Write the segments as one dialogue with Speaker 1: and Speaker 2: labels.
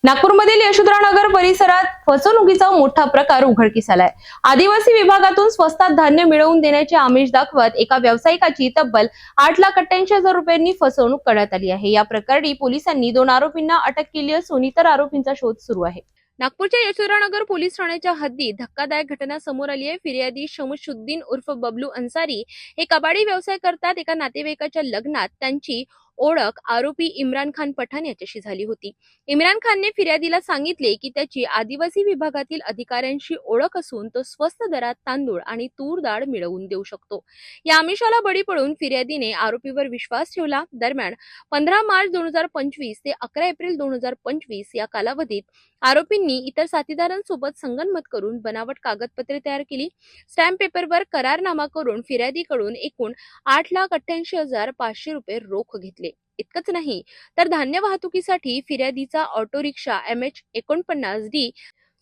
Speaker 1: नागपूरमधील यशोधरानगर परिसरात फसवणुकीचा मोठा प्रकार उघडकीस आलाय। आदिवासी विभागातून स्वस्तात धान्य मिळवून देण्याचे आमिष दाखवत एका व्यावसायिकाची तब्बल 8,88,000 रुपयांनी फसवणूक करण्यात आली आहे। या प्रकरणी पोलिसांनी 2 आरोपींना अटक केली असून इतर आरोपींचा शोध सुरू आहे। नागपूरच्या यशोधरानगर पोलीस ठाण्याच्या हद्दीत धक्कादायक घटना समोर आली आहे। फिर्यादी शमशुद्दीन उर्फ बबलू अन्सारी हे कबाडी व्यवसाय करतात। एका नातेवाईकाच्या लग्नात त्यांची ओळख आरोपी इम्रान खान पठाण याच्याशी झाली होती। इम्रान खानने फिर्यादीला सांगितले की त्याची आदिवासी विभागातील अधिकाऱ्यांशी ओळख असून तो स्वस्त दरात तांदूळ आणि तूर डाळ मिळवून देऊ शकतो। या आमिषाला बळी पडून फिर्यादीने आरोपीवर विश्वास ठेवला। दरम्यान 15 मार्च 2025 ते 11 एप्रिल 2025 या कालावधीत आरोपींनी इतर साथीदारांसोबत संगनमत करून बनावट कागदपत्रे तयार केली। स्टॅम्प पेपरवर करारनामा करून फिर्यादीकडून एकूण 8,88,500 रुपये रोख घेतले। इतकंच नाही तर धान्य वाहतुकीसाठी फिर्यादीचा ऑटो रिक्षा MH49D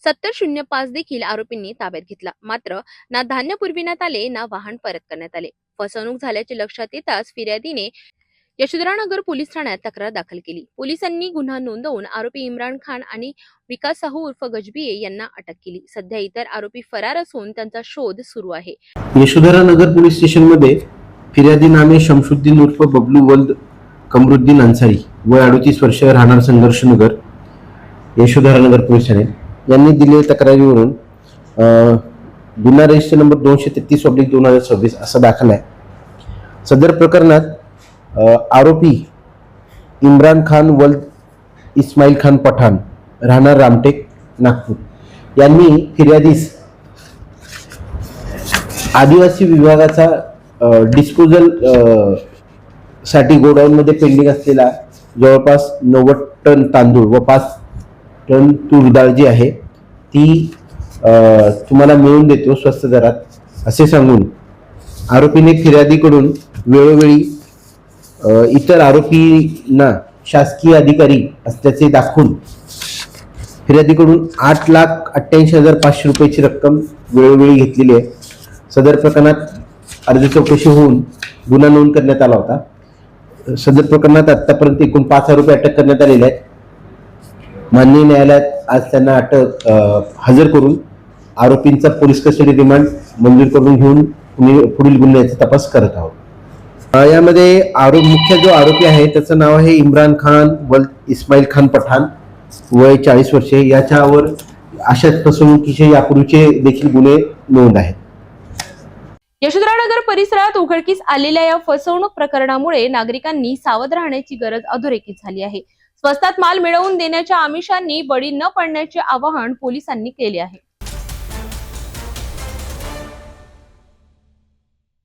Speaker 1: 7005 देखील आरोपींनी ताब्यात घेतला। मात्र ना धान्य पुरविण्यात आले ना वाहन परत करण्यात आले। फसवणूक झाल्याचे लक्षात येताच फिर्यादीने यशोधरानगर पोलीस ठाण्यात तक्रार दाखल केली। पोलिसांनी गुन्हा नोंदवून आरोपी इम्रान खान आणि विकास साहू उर्फ गजबिये यांना अटक केली। सध्या इतर आरोपी फरार असून त्यांचा शोध सुरू आहे।
Speaker 2: यशोधरानगर पोलीस स्टेशनमध्ये फिर्यादी नामे शमशुद्दीन उर्फ बबलू वल्द कमरुद्दीन अन्सारी वय 38 वर्ष राहणार संघर्षनगर यशोधरानगर पोलीस ठाणे यांनी दिलेल्या तक्रारीवरून गुन्हा रजिस्टर नंबर 233/2026 असा दाखल आहे। सदर प्रकरणात आरोपी इम्रान खान वल्द इस्माईल खान पठाण राहणार रामटेक नागपूर यांनी फिर्यादीस आदिवासी विभागाचा डिस्पोजल साठी गोडाऊन मध्ये पेंडिंग असलेला जवळपास 90 टन तांदूळ व 5 टन तूर डाळ जी आहे ती तुम्हाला मिळवून देतो स्वस्त दरात असे सांगून आरोपीने फिर्यादीकडून वेळोवेळी इतर आरोपींना शासकीय अधिकारी असल्याचे दाखवून फिर्यादीकडून 8,88,500 रुपयाची रक्कम वेळोवेळी घेतलेली आहे। सदर प्रकरणात अर्ज चौकशी होऊन गुन्हा नोंद करण्यात आला होता। सदर प्रकरणात आतापर्यंत एकूण 5 आरोपी अटक करण्यात आलेले आहेत। माननीय न्यायालयात आज त्यांना अटक हजर करून आरोपींचा पोलीस कस्टडी रिमांड मंजूर करून घेऊन पुढील गुन्ह्याचा तपास करत आहोत। यामध्ये मुख्य जो आरोपी आहे त्याचं नाव आहे इम्रान खान वल्द इस्माईल खान पठाण वय 40 वर्षे। याच्यावर अशाच फसवणुकीचे यापूर्वीचे देखील गुन्हे नोंद आहेत।
Speaker 1: यशोधरानगर परिसरात उघडकीस आलेल्या या फसवणूक प्रकरणामुळे नागरिकांनी सावध राहण्याची गरज अधोरेखित झाली आहे। स्वस्तात माल मिळवून देण्याच्या आमिषांनी बळी न पडण्याचे आवाहन पोलिसांनी केले आहे।